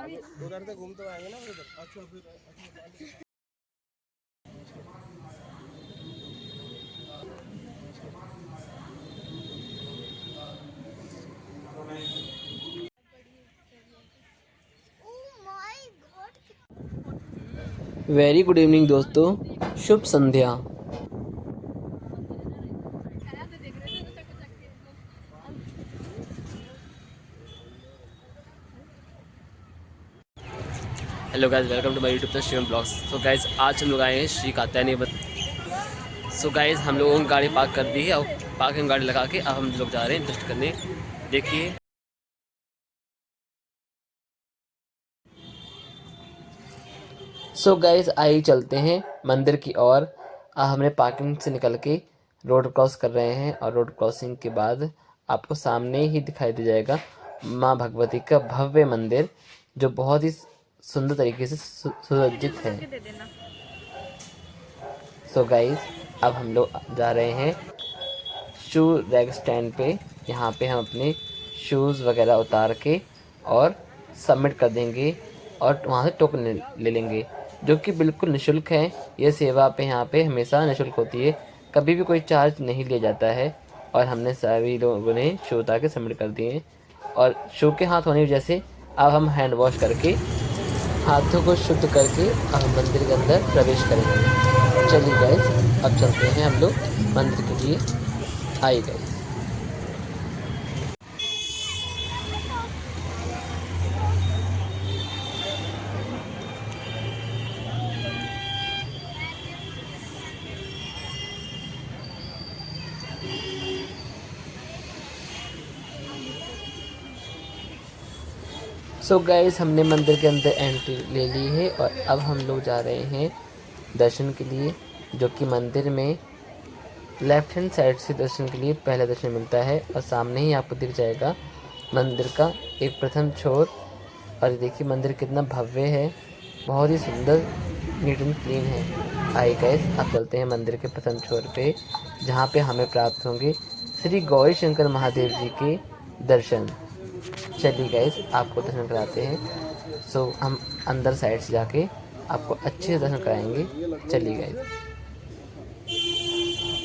उधर से घूम तो आएंगे ना उधर। अच्छा फिर वेरी गुड इवनिंग दोस्तों, शुभ संध्या। Hello guys, welcome to my YouTube channel Shivam blogs. So guys, आज हम लोग आए हैं श्री कात्यायनी। सो गाइस, हम लोगों ने गाड़ी पार्क कर दी है और पार्किंग गाड़ी लगा के अब हम लोग जा रहे हैं टेस्ट करने। देखिए सो गाइस, आइए चलते हैं मंदिर की ओर। हमने पार्किंग से निकल के रोड क्रॉस कर रहे हैं और रोड क्रॉसिंग के बाद आपको सामने ही दिखाई दे जाएगा माँ भगवती का भव्य मंदिर, जो बहुत ही सुंदर तरीके से सुसज्जित है। सो गाइस, अब हम लोग जा रहे हैं शू रैक स्टैंड पे। यहाँ पे हम अपने शूज़ वगैरह उतार के और सबमिट कर देंगे और वहाँ से टोकन ले लेंगे, जो कि बिल्कुल निःशुल्क है। ये सेवा पे यहाँ पे हमेशा निःशुल्क होती है, कभी भी कोई चार्ज नहीं लिया जाता है। और हमने सभी लोगों ने शू उतार के सबमिट कर दिए और शू के हाथ होने की वजह से अब हम हैंड वॉश करके हाथों को शुद्ध करके अब हम मंदिर के अंदर प्रवेश करेंगे। चलिए गाइस, अब चलते हैं हम लोग मंदिर के लिए। आइए गाइस। सो गाइस, हमने मंदिर के अंदर एंट्री ले ली है और अब हम लोग जा रहे हैं दर्शन के लिए, जो कि मंदिर में लेफ्ट हैंड साइड से दर्शन के लिए पहला दर्शन मिलता है और सामने ही आपको दिख जाएगा मंदिर का एक प्रथम छोर। और देखिए मंदिर कितना भव्य है, बहुत ही सुंदर, नीट एंड क्लीन है। आइए गाइस, आप चलते हैं मंदिर के प्रथम छोर पे, जहाँ पे हमें प्राप्त होंगे श्री गौरी शंकर महादेव जी के दर्शन। चलिए गाइस, आपको दर्शन कराते हैं। सो हम अंदर साइड से जाके आपको अच्छे से दर्शन कराएंगे। चलिए गाइस,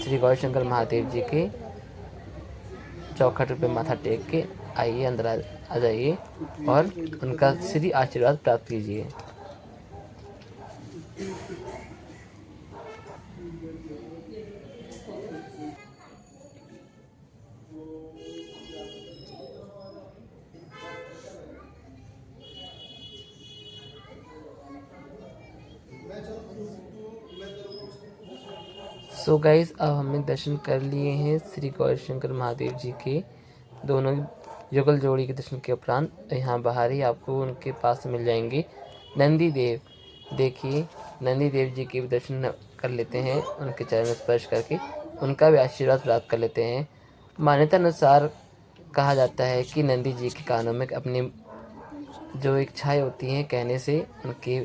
श्री गौरी शंकर महादेव जी के चौखट पे माथा टेक के आइए, अंदर आ जाइए और उनका श्री आशीर्वाद प्राप्त कीजिए। सो गाइस, अब हमने दर्शन कर लिए हैं श्री गौरी शंकर महादेव जी के दोनों युगल जोड़ी के दर्शन के उपरांत यहाँ बाहर ही आपको उनके पास मिल जाएंगे नंदी देव। देखिए, नंदी देव जी के भी दर्शन कर लेते हैं, उनके चरण में स्पर्श करके उनका भी आशीर्वाद प्राप्त कर लेते हैं। मान्यता अनुसार कहा जाता है कि नंदी जी के कानों में अपनी जो इच्छाएं होती हैं कहने से उनकी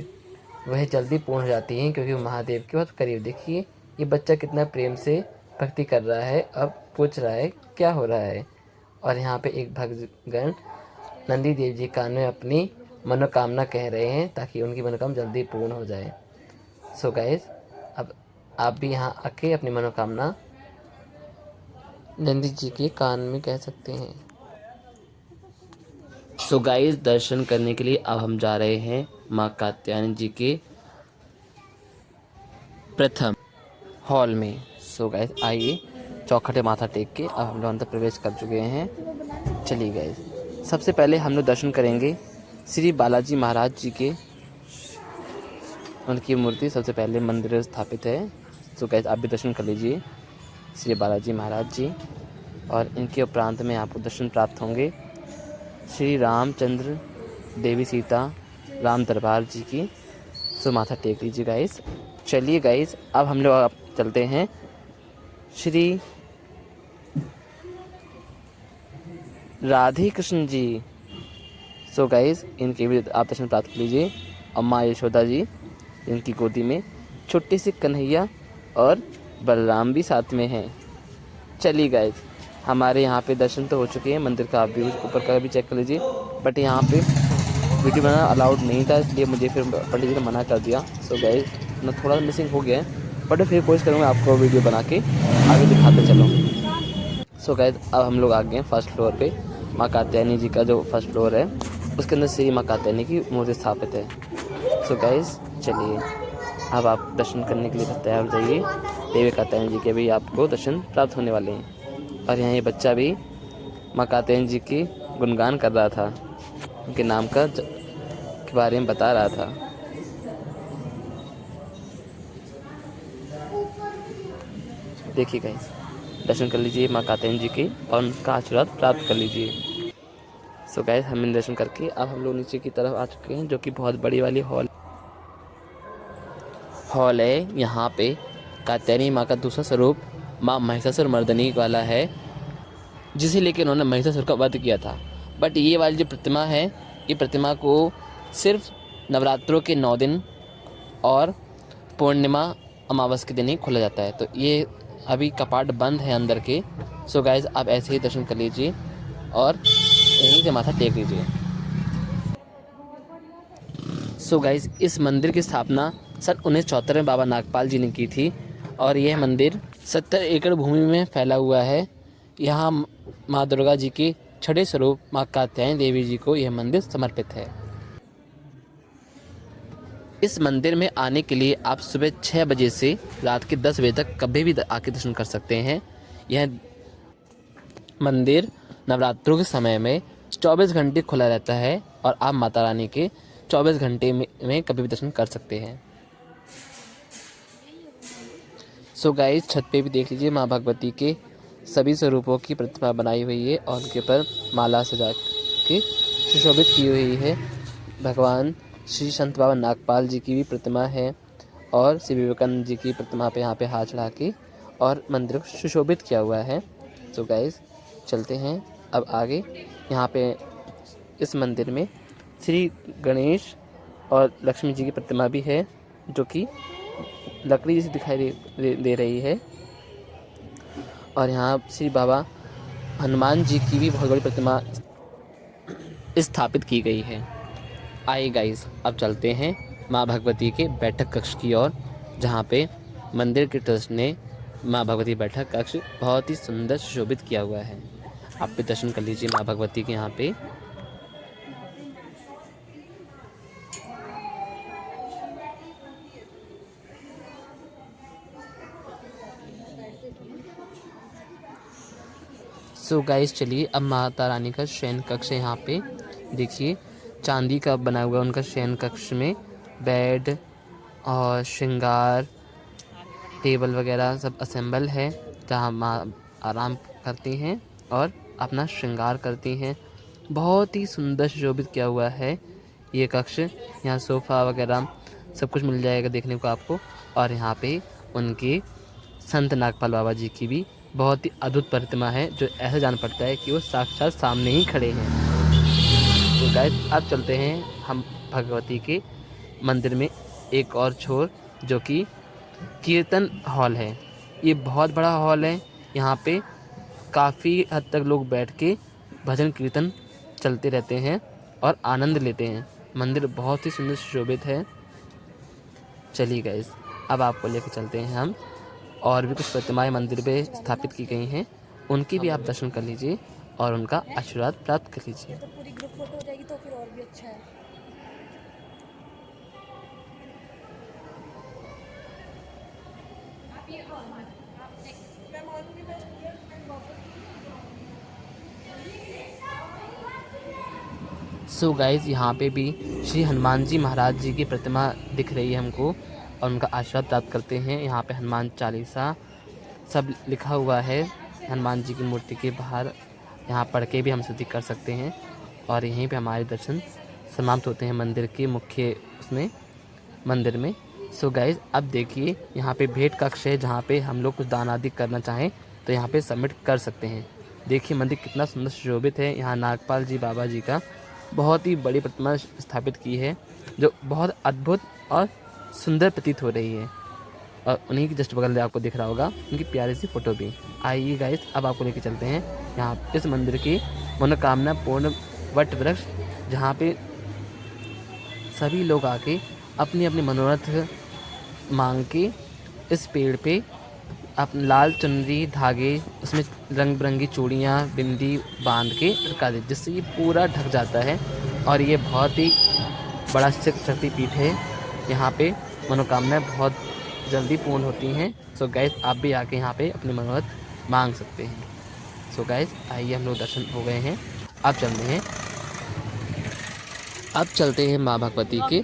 वह जल्दी पूर्ण हो जाती हैं, क्योंकि वो महादेव के बहुत करीब। देखिए ये बच्चा कितना प्रेम से भक्ति कर रहा है, अब पूछ रहा है क्या हो रहा है। और यहाँ पे एक भक्तगण नंदी देव जी कान में अपनी मनोकामना कह रहे हैं ताकि उनकी मनोकामना जल्दी पूर्ण हो जाए। सो गाइस, अब आप भी यहाँ आके अपनी मनोकामना नंदी जी के कान में कह सकते हैं। सो गाइस, दर्शन करने के लिए अब हम जा रहे हैं माँ कात्यायनी जी के प्रथम हॉल में। सो गाइस, आइए, चौखटे माथा टेक के अब हम लोग अंदर प्रवेश कर चुके हैं। चलिए गाइस, सबसे पहले हम लोग दर्शन करेंगे श्री बालाजी महाराज जी के। उनकी मूर्ति सबसे पहले मंदिर में स्थापित है। सो गाइस, आप भी दर्शन कर लीजिए श्री बालाजी महाराज जी। और इनके उपरांत में आपको दर्शन प्राप्त होंगे श्री रामचंद्र देवी सीता राम दरबार जी की। सो माथा टेक लीजिए गाइस। चलिए गाइस, अब हम लोग चलते हैं श्री राधे कृष्ण जी। सो गाइस, इनके भी आप दर्शन प्राप्त कर लीजिए। और माँ यशोदा जी, इनकी गोदी में छोटे से कन्हैया और बलराम भी साथ में हैं। चलिए गाइस, हमारे यहाँ पे दर्शन तो हो चुके हैं मंदिर का, आप भी ऊपर का भी चेक कर लीजिए। बट यहाँ पे वीडियो बनाना अलाउड नहीं था, इसलिए मुझे फिर पंडित जी ने मना कर दिया। सो गाइस ना थोड़ा मिसिंग हो गया है, बट फिर कोशिश करूँगा आपको वीडियो बना के आगे दिखाते चलो। सो गाइस अब हम लोग आ गए हैं फर्स्ट फ्लोर पे। माँ कात्यायनी जी का जो फर्स्ट फ्लोर है उसके अंदर श्री माँ कात्यायनी की मूर्ति स्थापित है। सो गाइस चलिए अब आप दर्शन करने के लिए तैयार हो जाइए। देवी कात्यायनी जी के भी आपको दर्शन प्राप्त होने वाले हैं। और यहाँ ये बच्चा भी माँ कात्यायनी जी की गुणगान कर रहा था, उनके नाम के बारे में बता रहा था। देखिए गाइस दर्शन कर लीजिए माँ कात्यायनी जी के और उनका आशीर्वाद प्राप्त कर लीजिए। सो गाइस हमने दर्शन करके अब हम लोग नीचे की तरफ आ चुके हैं, जो कि बहुत बड़ी वाली हॉल है। यहाँ पे कात्यायनी माँ का दूसरा स्वरूप माँ महिषासुर मर्दनी वाला है, जिसे लेकर उन्होंने महिषासुर का वध किया था। बट ये वाली जो प्रतिमा है, ये प्रतिमा को सिर्फ नवरात्रों के 9 दिन और पूर्णिमा अमावस के दिन ही खोला जाता है। तो ये अभी कपाट बंद है अंदर के। सो गाइज आप ऐसे ही दर्शन कर लीजिए और यहीं से माथा टेक लीजिए। सो गाइज इस मंदिर की स्थापना सन 1974 में बाबा नागपाल जी ने की थी और यह मंदिर 70 एकड़ भूमि में फैला हुआ है। यहाँ माँ दुर्गा जी के छठे स्वरूप माँ कात्यायनी देवी जी को यह मंदिर समर्पित है। इस मंदिर में आने के लिए आप सुबह 6 बजे से रात के 10 बजे तक कभी भी आके दर्शन कर सकते हैं। यह मंदिर नवरात्रों के समय में 24 घंटे खुला रहता है और आप माता रानी के 24 घंटे में कभी भी दर्शन कर सकते हैं। सो गाइस छत पे भी देख लीजिए माँ भगवती के सभी स्वरूपों की प्रतिमा बनाई हुई है और उनके ऊपर माला सजा के सुशोभित की हुई है। भगवान श्री संत बाबा नागपाल जी की भी प्रतिमा है और श्री विवेकानंद जी की प्रतिमा पे यहाँ पे हाथ चढ़ा के और मंदिर को सुशोभित किया हुआ है। तो गाइस चलते हैं अब आगे। यहाँ पे इस मंदिर में श्री गणेश और लक्ष्मी जी की प्रतिमा भी है, जो कि लकड़ी जैसी दिखाई दे रही है। और यहाँ श्री बाबा हनुमान जी की भी बहुत बड़ी प्रतिमा स्थापित की गई है। आइए गाइस अब चलते हैं माँ भगवती के बैठक कक्ष की ओर, जहाँ पे मंदिर के ट्रस्ट ने माँ भगवती बैठक कक्ष बहुत ही सुंदर सुशोभित किया हुआ है। आप भी दर्शन कर लीजिए माँ भगवती के यहाँ पे। सो गाइस चलिए अब माता रानी का शयन कक्ष है। यहाँ पे देखिए चांदी का बना हुआ उनका शयन कक्ष में बेड और श्रृंगार टेबल वगैरह सब असेंबल है, जहाँ माँ आराम करती हैं और अपना श्रृंगार करती हैं। बहुत ही सुंदर सुशोभित किया हुआ है ये कक्ष। यहाँ सोफ़ा वगैरह सब कुछ मिल जाएगा देखने को आपको। और यहाँ पे उनके संत नागपाल बाबा जी की भी बहुत ही अद्भुत प्रतिमा है, जो ऐसा जान पड़ता है कि वो साक्षात सामने ही खड़े हैं। तो गाइस अब चलते हैं हम भगवती के मंदिर में एक और छोर, जो कि कीर्तन हॉल है। ये बहुत बड़ा हॉल है। यहाँ पे काफ़ी हद तक लोग बैठ के भजन कीर्तन चलते रहते हैं और आनंद लेते हैं। मंदिर बहुत ही सुंदर सुशोभित है। चलिए गाइस अब आपको लेकर चलते हैं हम। और भी कुछ प्रतिमाएं मंदिर पे स्थापित की गई हैं, उनकी भी आप दर्शन कर लीजिए और उनका आशीर्वाद प्राप्त कर लीजिए। तो पूरी ग्रुप फोटो हो जाएगी तो फिर और भी अच्छा है। सो गाइस यहाँ पे भी श्री हनुमान जी महाराज जी की प्रतिमा दिख रही है हमको और उनका आशीर्वाद प्राप्त करते हैं। यहाँ पे हनुमान चालीसा सब लिखा हुआ है हनुमान जी की मूर्ति के बाहर, यहाँ पढ़ के भी हम स्तुति कर सकते हैं। और यहीं पे हमारे दर्शन समाप्त होते हैं मंदिर के मुख्य उसमें मंदिर में। सो गाइस अब देखिए यहाँ पे भेंट कक्ष है, जहाँ पे हम लोग कुछ दान आदि करना चाहें तो यहाँ पे सबमिट कर सकते हैं। देखिए मंदिर कितना सुंदर सुशोभित है। यहाँ नागपाल जी बाबा जी का बहुत ही बड़ी प्रतिमा स्थापित की है, जो बहुत अद्भुत और सुंदर प्रतीत हो रही है। और उन्हीं के जस्ट बगल में आपको दिख रहा होगा उनकी प्यारी सी फोटो भी। आइए गाइस अब आपको लेके चलते हैं यहाँ इस मंदिर की मनोकामना पूर्ण वट वृक्ष, जहाँ पे सभी लोग आके अपनी अपनी मनोरथ मांग के इस पेड़ पे आप लाल चुनरी धागे उसमें रंग बिरंगी चूड़ियाँ बिंदी बांध के लटका देते, जिससे ये पूरा ढक जाता है। और ये बहुत ही बड़ा शक्तिपीठ है। यहाँ पे मनोकामनाएं बहुत जल्दी पूर्ण होती हैं। सो गाइस, आप भी आके यहाँ पे अपनी मनोरथ मांग सकते हैं। सो गाइस, आइए, हम लोग दर्शन हो गए हैं, अब चलते हैं माँ भगवती के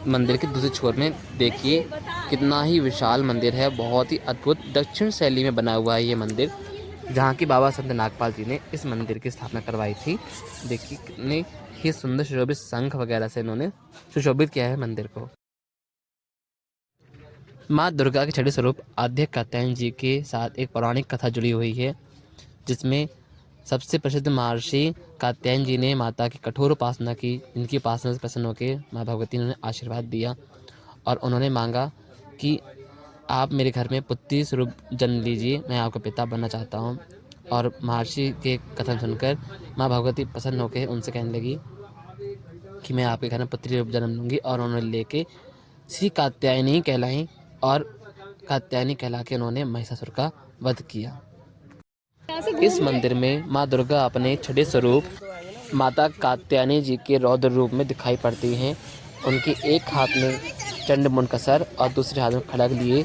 मंदिर के दूसरे छोर में। देखिए कितना ही विशाल मंदिर है, बहुत ही अद्भुत दक्षिण शैली में बना हुआ है ये मंदिर, जहाँ की बाबा संत नागपाल जी ने इस मंदिर की स्थापना करवाई थी। देखिए कितने ही सुंदर सुशोभित शंख वगैरह से इन्होंने सुशोभित किया है मंदिर को। माँ दुर्गा के छठे स्वरूप आद्य कात्यायन जी के साथ एक पौराणिक कथा जुड़ी हुई है, जिसमें सबसे प्रसिद्ध महर्षि कात्यायन जी ने माता की कठोर उपासना की, जिनकी उपासना से प्रसन्न होकर माँ भगवती ने उन्हें आशीर्वाद दिया और उन्होंने मांगा कि आप मेरे घर में पुत्री स्वरूप जन्म लीजिए, मैं आपका पिता बनना चाहता हूँ। और महर्षि के कथन सुनकर माँ भगवती प्रसन्न होकर उनसे कहने लगी कि मैं आपके घर में पुत्री रूप जन्म लूँगी, और उन्होंने लेके श्री कात्यायनी कहलाई और कात्यायनी कहला के उन्होंने महिषासुर का वध किया। इस मंदिर में माँ दुर्गा अपने छठे स्वरूप माता कात्यायनी जी के रौद्र रूप में दिखाई पड़ती हैं। उनके एक हाथ में चंड मुंड का सर और दूसरे हाथ में खड्ग लिए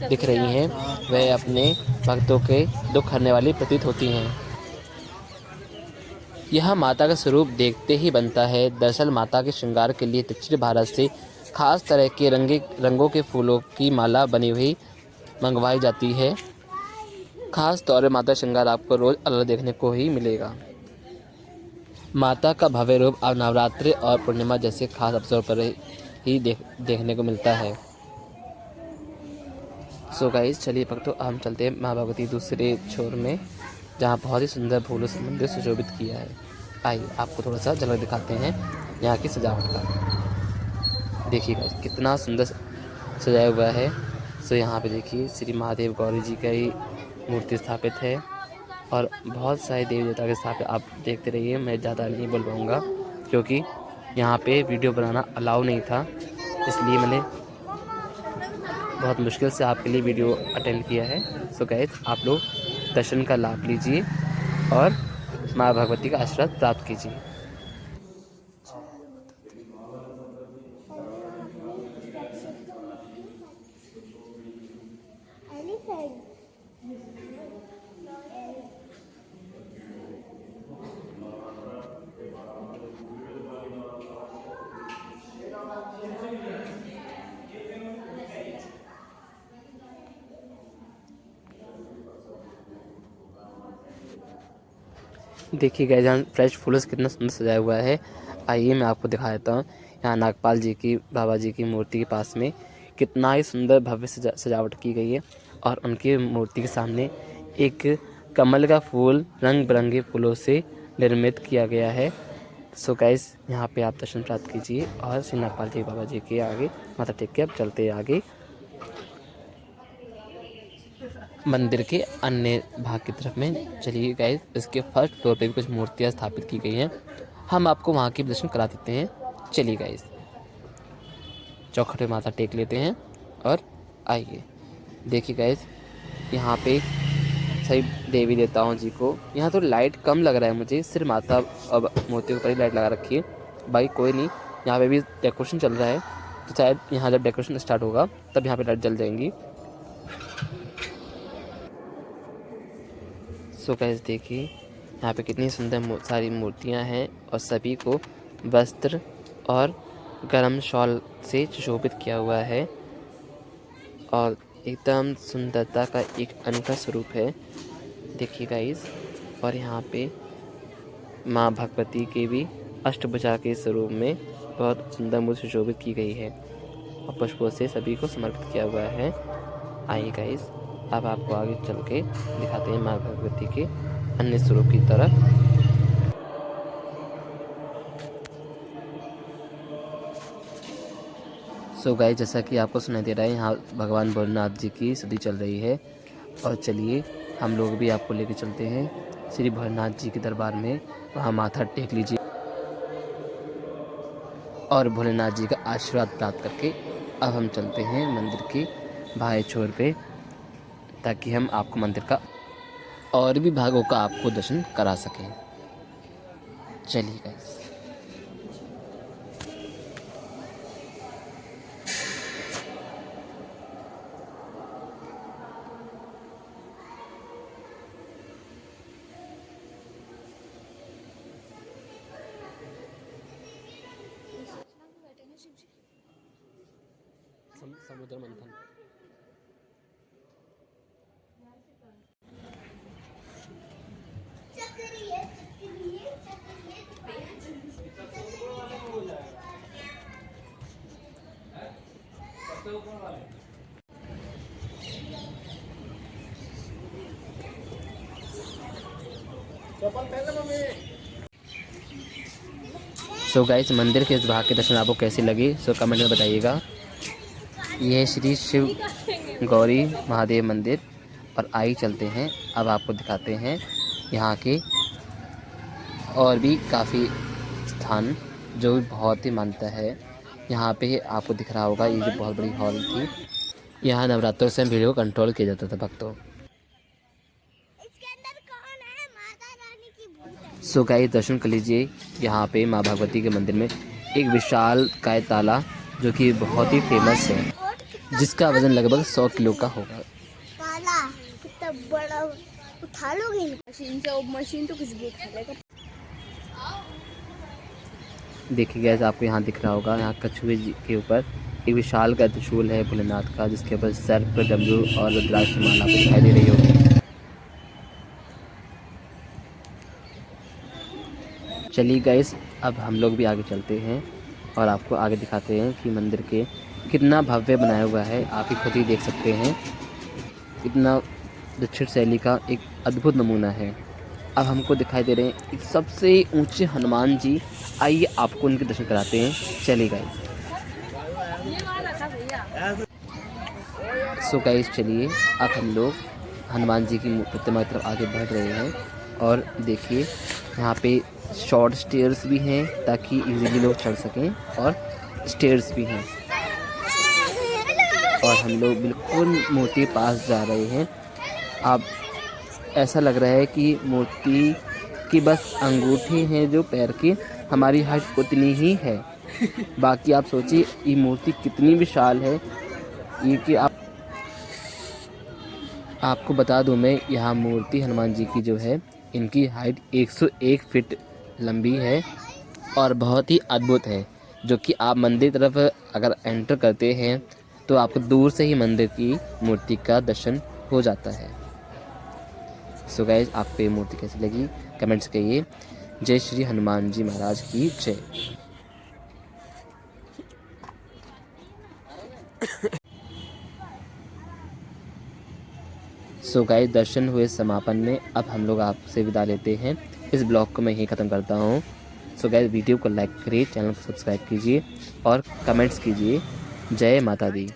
दिख रही हैं। वह अपने भक्तों के दुख हरने वाली प्रतीत होती हैं। यह माता का स्वरूप देखते ही बनता है। दरअसल माता के श्रृंगार के लिए दक्षिण भारत से खास तरह के रंगों के फूलों की माला बनी हुई मंगवाई जाती है। खास तौर पर माता श्रृंगार आपको रोज अलग देखने को ही मिलेगा। माता का भव्य रूप अब नवरात्रि और पूर्णिमा जैसे खास अवसरों पर ही देखने को मिलता है। सो गाइस, चलिए भक्तों, हम चलते हैं माँ भगवती दूसरे छोर में, जहाँ बहुत ही सुंदर फूलों से मंदिर सुशोभित किया है। आइए आपको थोड़ा सा झलक दिखाते हैं यहाँ की सजावट का। देखिए गाइस, कितना सुंदर सजाया हुआ है। सो यहाँ पे देखिए श्री महादेव गौरी जी का ही मूर्ति स्थापित है और बहुत सारे देवी देवता के स्थापित। आप देखते रहिए, मैं ज़्यादा नहीं बोल पाऊँगा क्योंकि यहाँ पे वीडियो बनाना अलाउ नहीं था, इसलिए मैंने बहुत मुश्किल से आपके लिए वीडियो अटेंड किया है। सो गाइस, आप लोग दर्शन का लाभ लीजिए और माँ भगवती का आशीर्वाद प्राप्त कीजिए। देखिए गाइस, यहाँ फ्रेश फूलों से कितना सुंदर सजाया हुआ है। आइए मैं आपको दिखा देता हूँ। यहाँ नागपाल जी की, बाबा जी की मूर्ति के पास में कितना ही सुंदर भव्य सजावट की गई है और उनकी मूर्ति के सामने एक कमल का फूल रंग बिरंगे फूलों से निर्मित किया गया है। सो गाइस, यहाँ पे आप दर्शन प्राप्त कीजिए और श्री नागपाल जी बाबा जी के आगे माथा टेक के अब चलते आगे मंदिर के अन्य भाग की तरफ में। चलिए गाइस, इसके फर्स्ट फ्लोर पे भी कुछ मूर्तियाँ स्थापित की गई हैं, हम आपको वहाँ के दर्शन करा देते हैं। चलिए गाइस, चौखट पे माथा टेक लेते हैं और आइए। देखिए गाइस, यहाँ पे सभी देवी देवताओं जी को, यहाँ तो लाइट कम लग रहा है मुझे, सिर्फ माता अब मूर्ति के ऊपर ही लाइट लगा रखी है। भाई कोई नहीं, यहाँ पे भी डेकोरेशन चल रहा है, तो शायद यहाँ जब डेकोरेशन स्टार्ट होगा तब यहाँ पे लाइट जल जाएंगी। सो गाइस, देखिए यहाँ पे कितनी सुंदर सारी मूर्तियाँ हैं और सभी को वस्त्र और गरम शॉल से सुशोभित किया हुआ है और एकदम सुंदरता का एक अनोखा स्वरूप है। देखिए गाइस, और यहाँ पे माँ भगवती के भी अष्टभुजा के स्वरूप में बहुत सुंदर मूर्ति सुशोभित की गई है और पुष्पों से सभी को समर्पित किया हुआ है। आइए गाइस, अब आपको आगे चल के दिखाते हैं माँ भगवती के अन्य स्वरूप की तरफ। सो गाइस, जैसा कि आपको सुनाई दे रहा है, यहाँ भगवान भोलेनाथ जी की स्तुति चल रही है और चलिए हम लोग भी आपको लेके चलते हैं श्री भोलेनाथ जी के दरबार में, वहाँ माथा टेक लीजिए। और भोलेनाथ जी का आशीर्वाद प्राप्त करके अब हम चलते हैं मंदिर के बाहर छोर पे, ताकि हम आपको मंदिर का और भी भागों का आपको दर्शन करा सकें। चलिए गाइस। समुद्र मंथन। सो गाइस, मंदिर के इस भाग के दर्शन आपको कैसे लगे सो कमेंट में बताइएगा। यह है श्री शिव गौरी महादेव मंदिर। और आइए चलते हैं, अब आपको दिखाते हैं यहाँ के और भी काफ़ी स्थान जो भी बहुत ही मान्यता है। यहाँ पे आपको दिख रहा होगा, ये जो बहुत बड़ी हॉल थी, यहाँ नवरात्रों से भीड़ को कंट्रोल किया जाता था भक्तों। सो गाइस, दर्शन कर लीजिए। यहाँ पे माँ भगवती के मंदिर में एक विशाल काय ताला जो कि बहुत ही फेमस है, जिसका वजन लगभग 100 किलो का होगा। ताला कितना बड़ा, उठा लोगे मशीन से? मशीन तो कुछ भी उठा लेगा। देखिए गाइस, आपको यहाँ दिख रहा होगा, यहाँ कछुए जी के ऊपर एक विशाल का त्रिशूल है भोलेनाथ का, जिसके ऊपर सर्प, डमरू और रुद्राक्ष माला आपको दिखाई दे रही होगी। चलिए गाइस, अब हम लोग भी आगे चलते हैं और आपको आगे दिखाते हैं कि मंदिर के कितना भव्य बनाया हुआ है। आप ही खुद ही देख सकते हैं, इतना दक्षिण शैली का एक अद्भुत नमूना है। अब हमको दिखाई दे रहे हैं एक सबसे ऊंचे हनुमान जी। आइए आपको उनके दर्शन कराते हैं। चलिए गाइस। सो गाइस, चलिए अब हम लोग हनुमान जी की प्रतिमा की तरफ आगे बढ़ रहे हैं। और देखिए, यहाँ पे शॉर्ट स्टेयर्स भी हैं ताकि इजीली लोग चढ़ सकें, और स्टेयर्स भी हैं। और हम लोग बिल्कुल मूर्ति के पास जा रहे हैं। अब ऐसा लग रहा है कि मूर्ति की बस अंगूठे हैं जो पैर की, हमारी हाइट उतनी ही है। बाकी आप सोचिए ये मूर्ति कितनी विशाल है। ये कि आपको बता दूं मैं, यहाँ मूर्ति हनुमान जी की जो है, इनकी हाइट 101 फीट लंबी है और बहुत ही अद्भुत है, जो कि आप मंदिर तरफ अगर एंटर करते हैं तो आपको दूर से ही मंदिर की मूर्ति का दर्शन हो जाता है। सो गाइस, आपको ये मूर्ति कैसी लगी कमेंट्स करिए। जय श्री हनुमान जी महाराज की जय। सो गाइस, दर्शन हुए समापन में। अब हम लोग आपसे विदा लेते हैं। इस ब्लॉग को मैं यहीं ख़त्म करता हूँ। सो गाइस, वीडियो को लाइक करिए, चैनल को सब्सक्राइब कीजिए और कमेंट्स कीजिए। जय माता दी।